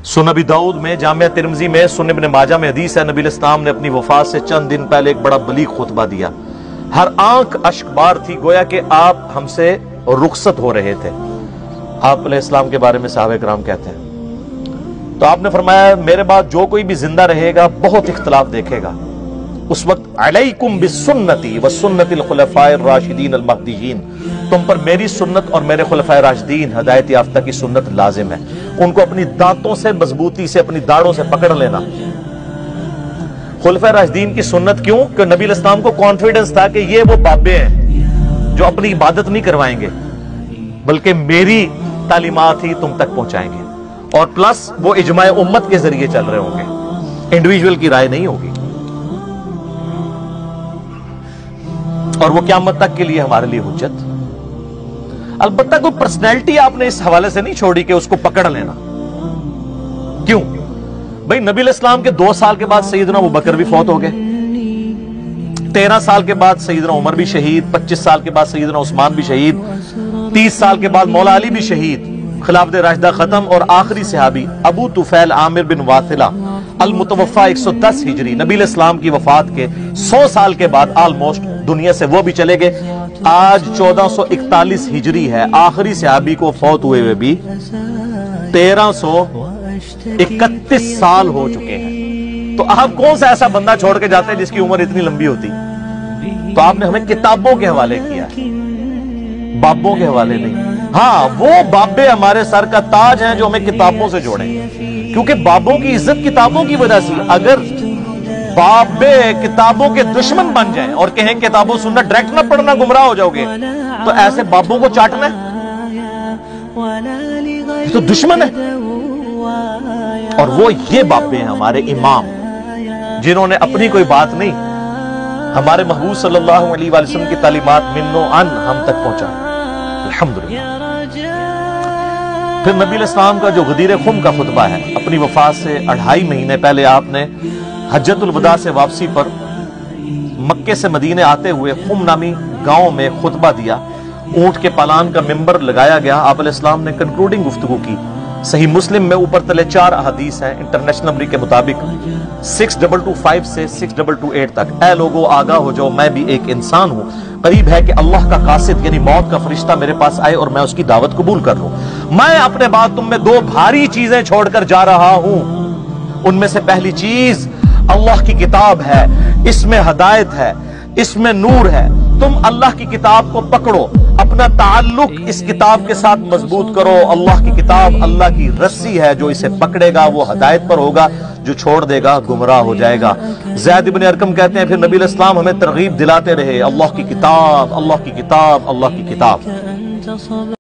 सुन नबी दाऊद में, जामिया तिरमिज़ी में, सुन इब्न माजा में हदीस है, नबी इस्लाम ने अपनी वफात से चंद दिन पहले एक बड़ा बलीग खुतबा दिया। हर आंख अश्कबार थी, गोया कि आप हमसे रुखसत हो रहे थे। आप अलैहिस्सलाम के बारे में सहाबा किराम कहते हैं, तो आपने फरमाया मेरे बाद जो कोई भी जिंदा रहेगा बहुत इख्तिलाफ देखेगा। उस वक्त अलैकुम बिस्सुन्नती व सुन्नतिल खुलफाए राशिदीन अल महदीयीन, तुम पर मेरी सुन्नत और मेरे खुलफाए राशिदीन हिदायत याफ्ता की सुन्नत लाजिम है। उनको अपनी दांतों से मजबूती से, अपनी दाढ़ों से पकड़ लेना। खुलफाए राशिदीन की सुन्नत क्यों? कि नबी इस्लाम को कॉन्फिडेंस था कि ये वो बाबे हैं जो अपनी इबादत नहीं करवाएंगे बल्कि मेरी तालीमात ही तुम तक पहुंचाएंगे, और प्लस वो इजमाए उम्मत के जरिए चल रहे होंगे, इंडिविजुअल की राय नहीं होगी, और वो क़यामत तक के लिए हमारे लिए हुज्जत। अलबत्ता कोई पर्सनैलिटी आपने इस हवाले से नहीं छोड़ी कि उसको पकड़ लेना। क्यों भाई? नबी इस्लाम के 2 साल के बाद सैयदना अबू बकर भी फौत हो गए, 13 साल के बाद सैयदना उमर भी शहीद, 25 साल के बाद सैयदना उस्मान भी शहीद, 30 साल के बाद मौला अली भी शहीद, खिलाफत राशिदा खत्म, और आखिरी सहाबी अबू तुफैल आमिर बिन वासिला अल मुतवफ़ा 110 हिजरी, नबी इस्लाम की वफात के 100 साल के बाद ऑलमोस्ट दुनिया से वो भी चले गए। आज 1441 हिजरी है, आखिरी सहाबी को फौत हुए भी 1331 साल हो चुके हैं। तो आप कौन सा ऐसा बंदा छोड़ के जाते हैं जिसकी उम्र इतनी लंबी होती? तो आपने हमें किताबों के हवाले किया, बाबों के हवाले नहीं। हाँ, वो बाबे हमारे सर का ताज हैं जो हमें किताबों से जोड़े, क्योंकि बाबों की इज्जत किताबों की वजह से। अगर बाबे किताबों के दुश्मन बन जाएं और कहें किताबों सुनना, डायरेक्ट ना पढ़ना, गुमराह हो जाओगे, तो ऐसे बाबों को चाटना ये तो दुश्मन है। और वो ये बाबे हैं हमारे इमाम, जिन्होंने अपनी कोई बात नहीं, हमारे महबूब सल्लल्लाहु अलैहि वसल्लम की तालीमात मिन्नो अन हम तक पहुंचा, अल्हम्दुलिल्लाह। फिर नबी इस्लाम का जो गदीर खुम का खुतबा है, अपनी वफात से 2.5 महीने पहले आपने हज्जतुल वदा से वापसी पर मक्के से मदीने आते हुए खुम नामी गांव में खुतबा दिया। ऊंट के पालान का मिंबर लगाया गया। आप अलैहिस्सलाम ने कंक्लूडिंग गुफ्तगू की। सही मुस्लिम में ऊपर तले 4 अहदीस हैं इंटरनेशनल नंबर के मुताबिक 6225 से 6228 तक। ऐ लोगों आगाह हो जाओ, मैं भी एक इंसान हूं, करीब है कि अल्लाह का कासिद यानी मौत का फरिश्ता मेरे पास आए और मैं उसकी दावत कबूल कर लूं। मैं अपने बाद तुम में 2 भारी चीजें छोड़कर जा रहा हूं। उनमें से पहली चीज अल्लाह की किताब है, इसमें हदायत है, इसमें नूर है। तुम अल्लाह की किताब को पकड़ो, अपना ताल्लुक इस किताब के साथ मजबूत करो। अल्लाह की किताब अल्लाह की रस्सी है, जो इसे पकड़ेगा वो हदायत पर होगा, जो छोड़ देगा गुमराह हो जाएगा। ज़ैद इब्न अरकम कहते हैं, फिर नबी इस्लाम हमें तरगीब दिलाते रहे, अल्लाह की किताब, अल्लाह की किताब, अल्लाह की किताब।